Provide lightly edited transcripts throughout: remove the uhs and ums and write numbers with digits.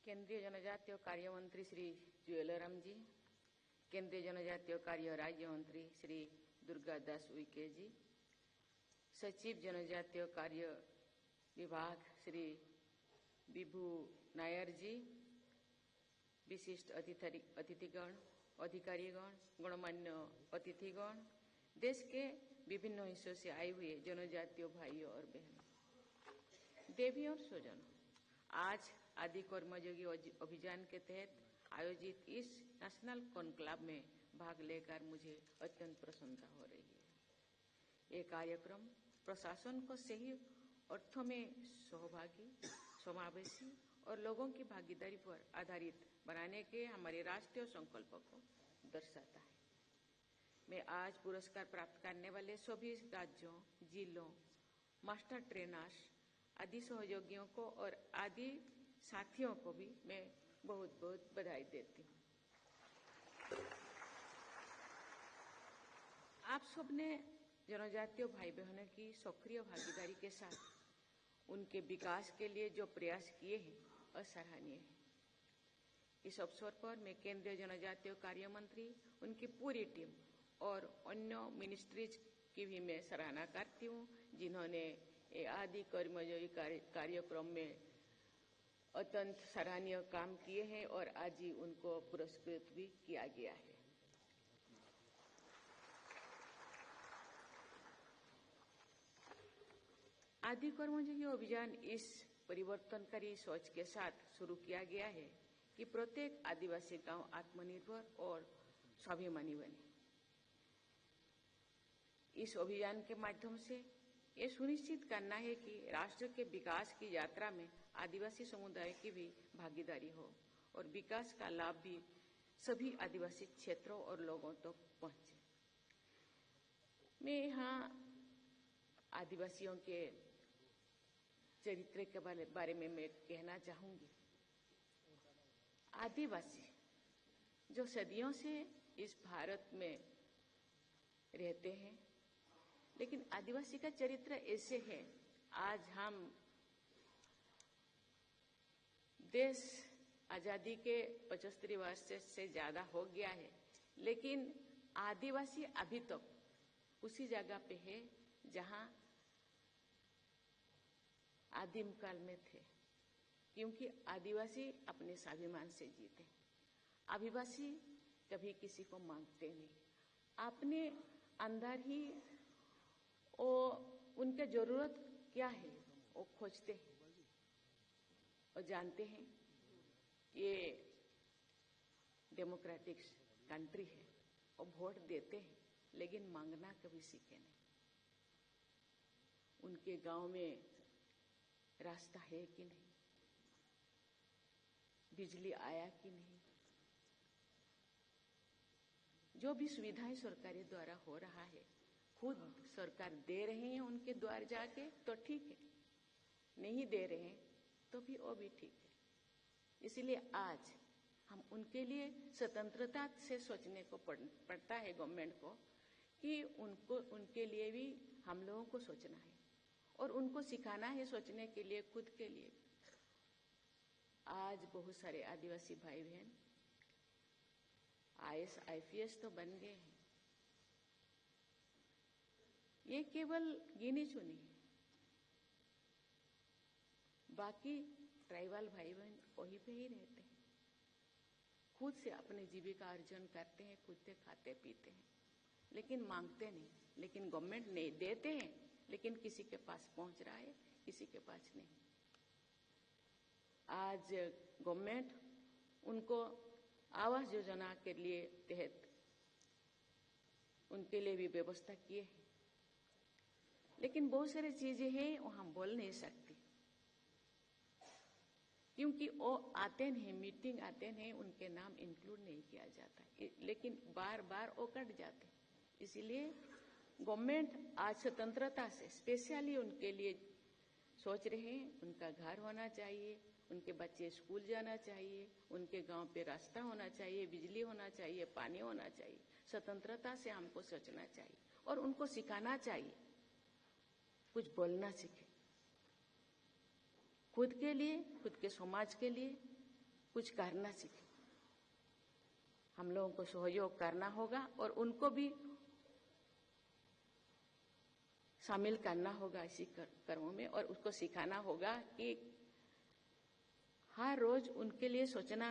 केंद्रीय जनजातीय कार्य मंत्री श्री जुएलराम जी, केंद्रीय जनजातीय कार्य राज्य मंत्री श्री दुर्गादास उइके जी, सचिव जनजातीय कार्य विभाग श्री विभू नायर जी, विशिष्ट अतिथिगण, अधिकारीगण, गणमान्य अतिथिगण, देश के विभिन्न हिस्सों से आए हुए जनजातीय भाइयों और बहनों, देवी और स्वजनों, आज आदि कर्मयोगी अभियान के तहत आयोजित इस नेशनल कॉन्क्लेव में भाग लेकर मुझे अत्यंत प्रसन्नता हो रही है। ये कार्यक्रम प्रशासन को सही अर्थों में सहभागी, समावेशी और लोगों की भागीदारी पर आधारित बनाने के हमारे राष्ट्रीय संकल्प को दर्शाता है। मैं आज पुरस्कार प्राप्त करने वाले सभी राज्यों, जिलों, मास्टर ट्रेनर्स, आदि सहयोगियों को और आदि साथियों को भी मैं बहुत बहुत बधाई देती हूँ। आप सबने जनजातीय भाई बहनों की सक्रिय भागीदारी के साथ उनके विकास के लिए जो प्रयास किए हैं असराहनीय है। इस अवसर पर मैं केंद्रीय जनजातीय कार्य मंत्री, उनकी पूरी टीम और अन्य मिनिस्ट्रीज की भी मैं सराहना करती हूँ, जिन्होंने आदि कर्मयोगी कार्यक्रम में अत्यंत सराहनीय काम किए हैं और आज ही उनको पुरस्कृत भी किया गया है। आदि कर्मयोगी अभियान इस परिवर्तनकारी सोच के साथ शुरू किया गया है कि प्रत्येक आदिवासी गांव आत्मनिर्भर और स्वाभिमानी बने। इस अभियान के माध्यम से ये सुनिश्चित करना है कि राष्ट्र के विकास की यात्रा में आदिवासी समुदाय की भी भागीदारी हो और विकास का लाभ भी सभी आदिवासी क्षेत्रों और लोगों तक पहुंचे। मैं यहाँ आदिवासियों के चरित्र के बारे में मैं कहना चाहूंगी। आदिवासी जो सदियों से इस भारत में रहते हैं, लेकिन आदिवासी का चरित्र ऐसे है, आज हम देश आजादी के 75 वर्ष से ज्यादा हो गया है, लेकिन आदिवासी अभी तक उसी जगह पे है जहां आदिम काल में थे, क्योंकि आदिवासी अपने स्वाभिमान से जीते। आदिवासी कभी किसी को मांगते नहीं, अपने अंदर ही वो उनके जरूरत क्या है वो खोजते हैं और जानते हैं ये डेमोक्रेटिक कंट्री है और वोट देते हैं, लेकिन मांगना कभी सीखे नहीं। उनके गांव में रास्ता है कि नहीं, बिजली आया कि नहीं, जो भी सुविधाएं सरकारी द्वारा हो रहा है खुद सरकार दे रहे हैं उनके द्वार जाके तो ठीक है, नहीं दे रहे हैं तो भी वो भी ठीक है। इसलिए आज हम उनके लिए स्वतंत्रता से सोचने को पड़ता है गवर्नमेंट को कि उनके लिए भी हम लोगों को सोचना है और उनको सिखाना है सोचने के लिए, खुद के लिए। आज बहुत सारे आदिवासी भाई बहन IAS IPS तो बन गए हैं। ये केवल गिनी चुनी है, बाकी ट्राइबल भाई बहन वहीं पे ही रहते हैं, खुद से अपने जीविका अर्जन करते हैं, खुद से खाते पीते हैं, लेकिन मांगते नहीं। लेकिन गवर्नमेंट नहीं देते हैं, लेकिन किसी के पास पहुंच रहा है, किसी के पास नहीं। आज गवर्नमेंट उनको आवास योजना के लिए तहत उनके लिए भी व्यवस्था किए है, लेकिन बहुत सारी चीजें हैं वो हम बोल नहीं सकते, क्योंकि वो आते नहीं, मीटिंग आते नहीं, उनके नाम इंक्लूड नहीं किया जाता, लेकिन बार बार वो कट जाते। इसलिए गवर्नमेंट आज स्वतंत्रता से स्पेशली उनके लिए सोच रहे हैं। उनका घर होना चाहिए, उनके बच्चे स्कूल जाना चाहिए, उनके गांव पे रास्ता होना चाहिए, बिजली होना चाहिए, पानी होना चाहिए। स्वतंत्रता से हमको सोचना चाहिए और उनको सिखाना चाहिए, कुछ बोलना सीखे, खुद के लिए, खुद के समाज के लिए कुछ करना सीखें। हम लोगों को सहयोग करना होगा और उनको भी शामिल करना होगा इसी कर्मों में, और उसको सिखाना होगा कि हर रोज उनके लिए सोचना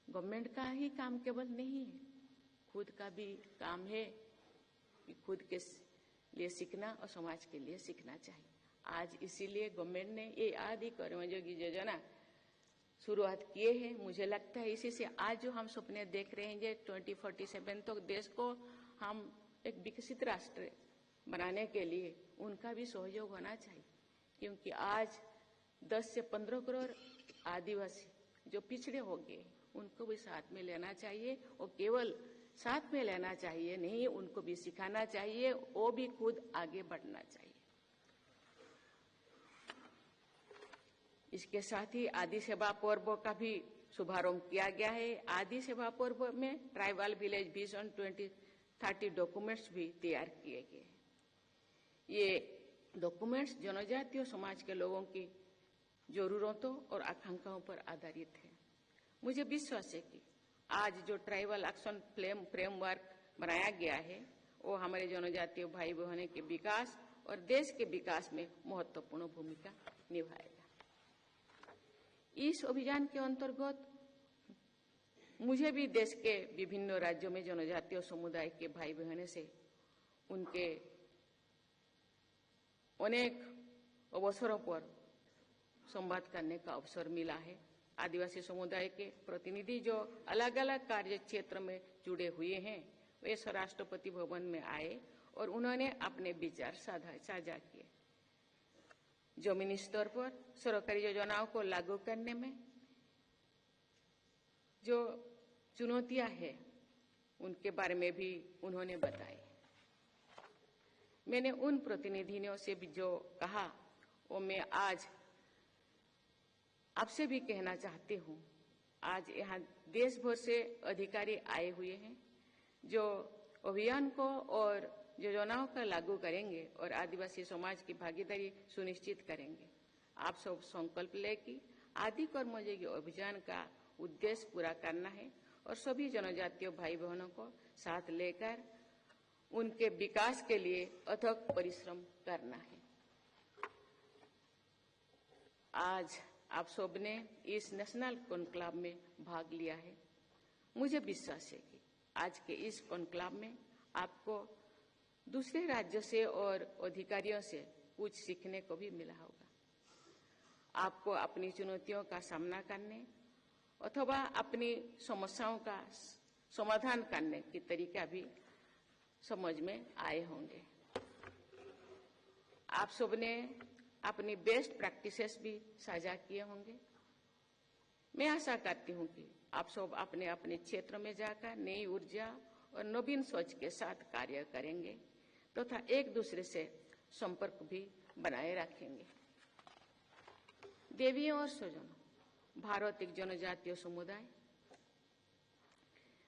गवर्नमेंट का ही काम केवल नहीं है, खुद का भी काम है कि खुद के लिए सीखना और समाज के लिए सीखना चाहिए। आज इसीलिए गवर्नमेंट ने ये आदि कर्मयोगी योजना शुरुआत किए हैं। मुझे लगता है इसी से आज जो हम सपने देख रहे हैं 2047 तक देश को हम एक विकसित राष्ट्र बनाने के लिए उनका भी सहयोग होना चाहिए, क्योंकि आज 10 से 15 करोड़ आदिवासी जो पिछड़े हो गए उनको भी साथ में लेना चाहिए, और केवल साथ में लेना चाहिए नहीं, उनको भी सिखाना चाहिए, वो भी खुद आगे बढ़ना चाहिए। इसके साथ ही आदि सेवा पर्व का भी शुभारंभ किया गया है। आदि सेवा पर्व में ट्राइबल विलेज विजन 2030 डॉक्यूमेंट्स भी तैयार किए गए। ये डॉक्यूमेंट्स जनजातीय समाज के लोगों की जरूरतों और आकांक्षाओं पर आधारित है। मुझे विश्वास है कि आज जो ट्राइबल एक्शन फ्रेमवर्क बनाया गया है वो हमारे जनजातीय भाई बहनों के विकास और देश के विकास में महत्वपूर्ण भूमिका निभाएगा। इस अभियान के अंतर्गत मुझे भी देश के विभिन्न राज्यों में जनजातीय समुदाय के भाई बहनों से उनके अनेक अवसरों पर संवाद करने का अवसर मिला है। आदिवासी समुदाय के प्रतिनिधि जो अलग अलग कार्य क्षेत्र में जुड़े हुए हैं वे राष्ट्रपति भवन में आए और उन्होंने अपने विचार साझा किए। जमीनी स्तर पर सरकारी योजनाओं को लागू करने में जो चुनौतियां हैं उनके बारे में भी उन्होंने बताया। मैंने उन प्रतिनिधियों से भी जो कहा वो मैं आज आपसे भी कहना चाहती हूँ। आज यहाँ देश भर से अधिकारी आए हुए हैं जो अभियान को और योजनाओं का लागू करेंगे और आदिवासी समाज की भागीदारी सुनिश्चित करेंगे। आप सब संकल्प लें कि आदि कर्मयोगी अभियान का उद्देश्य पूरा करना है और सभी जनजातीय भाई बहनों को साथ लेकर उनके विकास के लिए अथक परिश्रम करना है। आज आप सबने इस नेशनल कॉन्क्लेव में भाग लिया है। मुझे विश्वास है कि आज के इस कॉन्क्लेव में आपको दूसरे राज्यों से और अधिकारियों से कुछ सीखने को भी मिला होगा। आपको अपनी चुनौतियों का सामना करने अथवा अपनी समस्याओं का समाधान करने की तरीका भी समझ में आए होंगे। आप सबने अपनी बेस्ट प्रैक्टिसेस भी साझा किए होंगे। मैं आशा करती हूँ कि आप सब अपने अपने क्षेत्र में जाकर नई ऊर्जा और नवीन सोच के साथ कार्य करेंगे तथा एक दूसरे से संपर्क भी बनाए रखेंगे। देवियों और स्वजनों, भारत एक जनजातीय समुदाय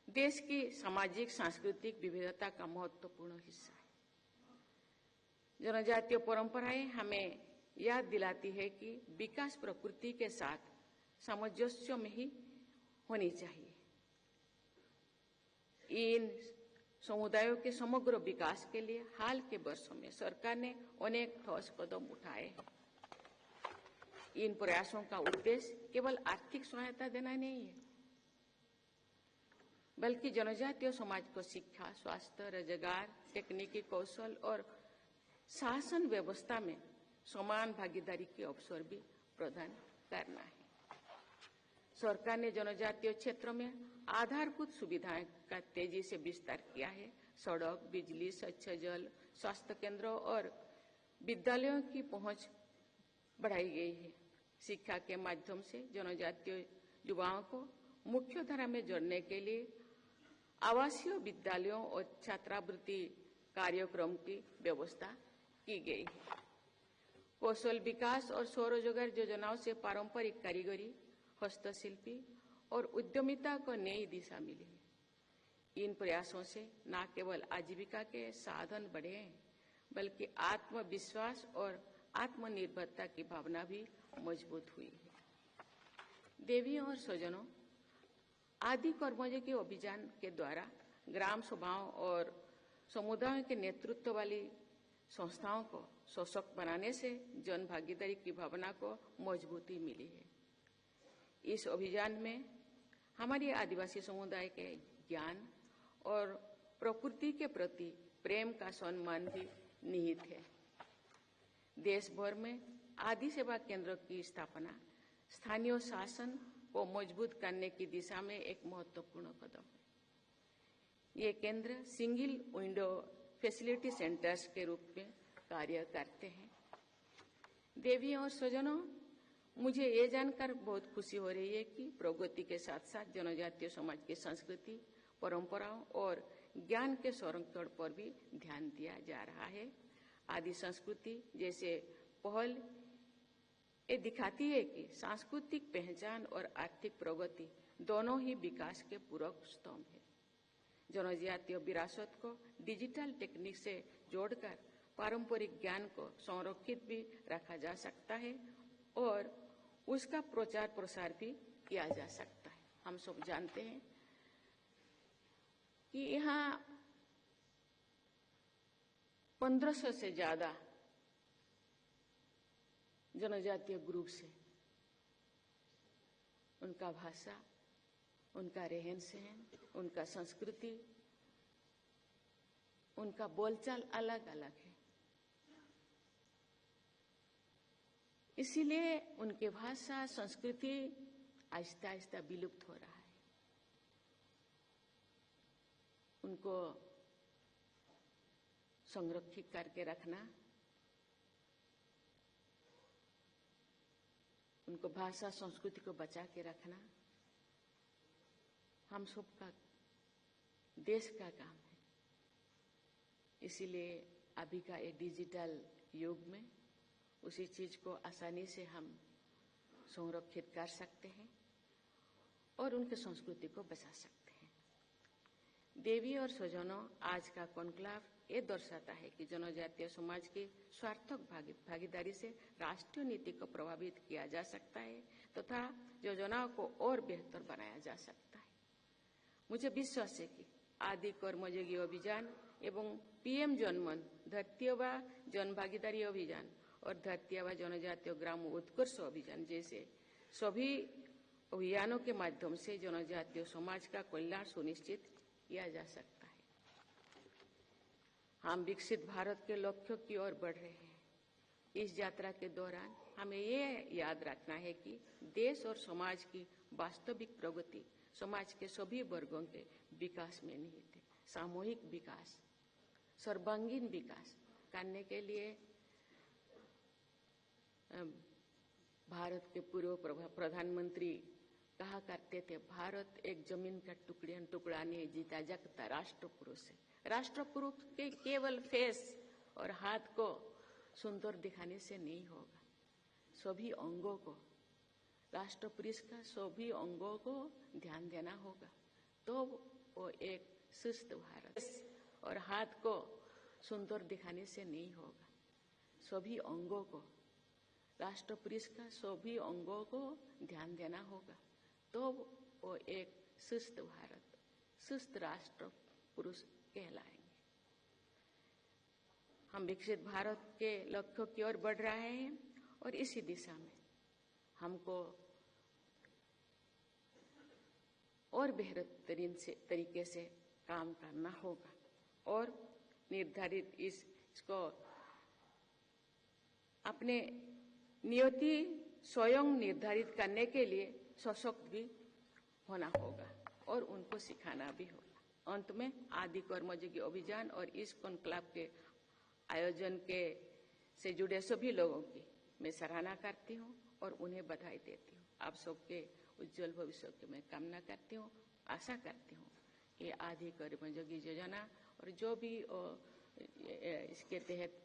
देश की सामाजिक सांस्कृतिक विविधता का महत्वपूर्ण हिस्सा है। जनजातीय परंपराएं हमें याद दिलाती है कि विकास प्रकृति के साथ सामंजस्य में ही होनी चाहिए। इन समुदायों के समग्र विकास के लिए हाल के वर्षों में सरकार ने अनेक ठोस कदम उठाए हैं। इन प्रयासों का उद्देश्य केवल आर्थिक सहायता देना नहीं है, बल्कि जनजातीय समाज को शिक्षा, स्वास्थ्य, रोजगार, तकनीकी कौशल और शासन व्यवस्था में समान भागीदारी के अवसर भी प्रदान करना है। सरकार ने जनजातीय क्षेत्रों में आधारभूत सुविधाएं का तेजी से विस्तार किया है। सड़क, बिजली, स्वच्छ जल, स्वास्थ्य केंद्रों और विद्यालयों की पहुंच बढ़ाई गई है। शिक्षा के माध्यम से जनजातीय युवाओं को मुख्य धारा में जोड़ने के लिए आवासीय विद्यालयों और छात्रवृत्ति कार्यक्रम की व्यवस्था की गई है। कौशल विकास और स्वरोजगार योजनाओं से पारंपरिक कारीगरी, हस्तशिल्पी और उद्यमिता को नई दिशा मिली है। इन प्रयासों से न केवल आजीविका के साधन बढ़े हैं, बल्कि आत्मविश्वास और आत्मनिर्भरता की भावना भी मजबूत हुई है। देवियों और स्वजनों, आदि कर्मयोगी अभियान के द्वारा ग्राम सभाओं और समुदायों के नेतृत्व वाली संस्थाओं को सशक्त बनाने से जन भागीदारी की भावना को मजबूती मिली है। इस अभियान में हमारी आदिवासी समुदाय के ज्ञान और प्रकृति के प्रति प्रेम का सम्मान भी निहित है। देश भर में आदि सेवा केंद्र की स्थापना स्थानीय शासन को मजबूत करने की दिशा में एक महत्वपूर्ण कदम है। ये केंद्र सिंगल विंडो फैसिलिटी सेंटर्स के रूप में कार्य करते हैं। देवियों और स्वजनों, मुझे ये जानकर बहुत खुशी हो रही है कि प्रगति के साथ साथ जनजातीय समाज की संस्कृति, परंपराओं और ज्ञान के संरक्षण पर भी ध्यान दिया जा रहा है। आदि संस्कृति जैसे पहल ये दिखाती है कि सांस्कृतिक पहचान और आर्थिक प्रगति दोनों ही विकास के पूरक स्तंभ है। जनजातीय विरासत को डिजिटल टेक्निक से जोड़कर पारंपरिक ज्ञान को संरक्षित भी रखा जा सकता है और उसका प्रचार प्रसार भी किया जा सकता है। हम सब जानते हैं कि यहाँ 1500 से ज्यादा जनजातीय ग्रुप से उनका भाषा, उनका रहन सहन, उनका संस्कृति, उनका बोलचाल अलग अलग है। इसीलिए उनके भाषा, संस्कृति आहिस्ता आहिस्ता विलुप्त हो रहा है। उनको संरक्षित करके रखना, उनको भाषा संस्कृति को बचा के रखना हम सबका, देश का काम है। इसीलिए अभी का ये डिजिटल युग में उसी चीज को आसानी से हम संरक्षित कर सकते हैं और उनके संस्कृति को बचा सकते हैं। देवी और स्वजनों, आज का कॉन्क्लेव ये दर्शाता है कि जनजातीय समाज की सार्थक भागीदारी से राष्ट्रीय नीति को प्रभावित किया जा सकता है तथा योजनाओं को और बेहतर बनाया जा सकता है। मुझे विश्वास है कि आदि कर्मयोगी अभियान एवं पीएम जनमन, धरती आबा जन भागीदारी अभियान और धरती आबा जनजातीय ग्राम उत्कर्ष अभियान जैसे सभी अभियानों के माध्यम से जनजातीय समाज का कल्याण सुनिश्चित किया जा सकता है। हम विकसित भारत के लक्ष्यों की ओर बढ़ रहे हैं। इस यात्रा के दौरान हमें ये याद रखना है कि देश और समाज की वास्तविक प्रगति समाज के सभी वर्गों के विकास में निहित है। सामूहिक विकास, सर्वांगीण विकास करने के लिए भारत के पूर्व प्रधानमंत्री कहा करते थे, भारत एक जमीन का टुकड़ा नहीं जीता जाता राष्ट्र पुरुष है। राष्ट्र पुरुष के केवल फेस और हाथ को सुंदर दिखाने से नहीं होगा, सभी अंगों को, राष्ट्र पुरुष का सभी अंगों को ध्यान देना होगा, तो वो एक सुस्त भारत। और हाथ को सुंदर दिखाने से नहीं होगा, सभी अंगों को, राष्ट्र पुरुष का सभी अंगों को ध्यान देना होगा, तो वो एक सुस्त भारत, सुस्त राष्ट्र पुरुष कहलाएंगे। हम विकसित भारत के लक्ष्यों की ओर बढ़ रहे हैं और इसी दिशा में हमको और बेहतरीन तरीके से काम करना होगा और निर्धारित इसको अपने नियति स्वयं निर्धारित करने के लिए सशक्त भी होना होगा और उनको सिखाना भी होगा। अंत में आदि कर्मयोगी अभियान और इस कॉन्क्लेव के आयोजन के से जुड़े सभी लोगों की मैं सराहना करती हूँ और उन्हें बधाई देती हूँ। आप सबके उज्जवल भविष्य की मैं कामना करती हूँ, आशा करती हूँ कि आदि कर्मयोगी योजना और जो भी इसके तहत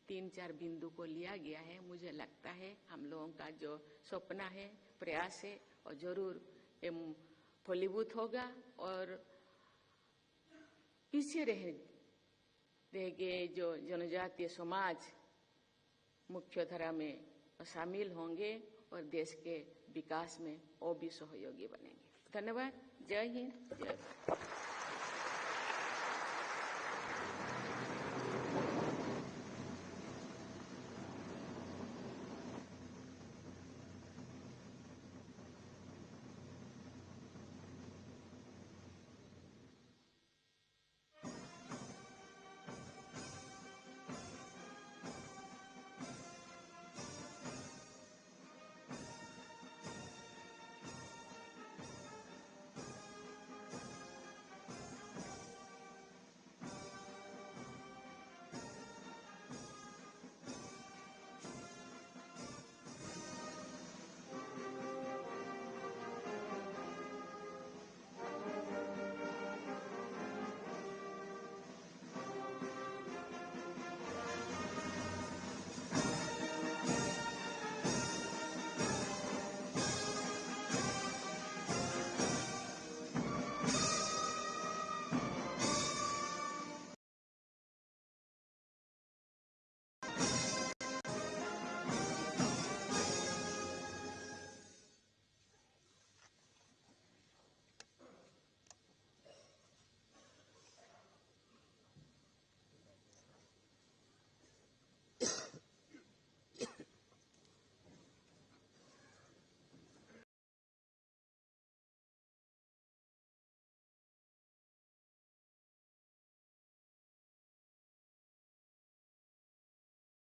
3-4 बिंदु को लिया गया है, मुझे लगता है हम लोगों का जो सपना है, प्रयास है और जरूर फलीभूत होगा और पीछे रह गए जो जनजातीय समाज मुख्य धारा में शामिल होंगे और देश के विकास में और भी सहयोगी बनेंगे। धन्यवाद। जय हिंद, जय भारत।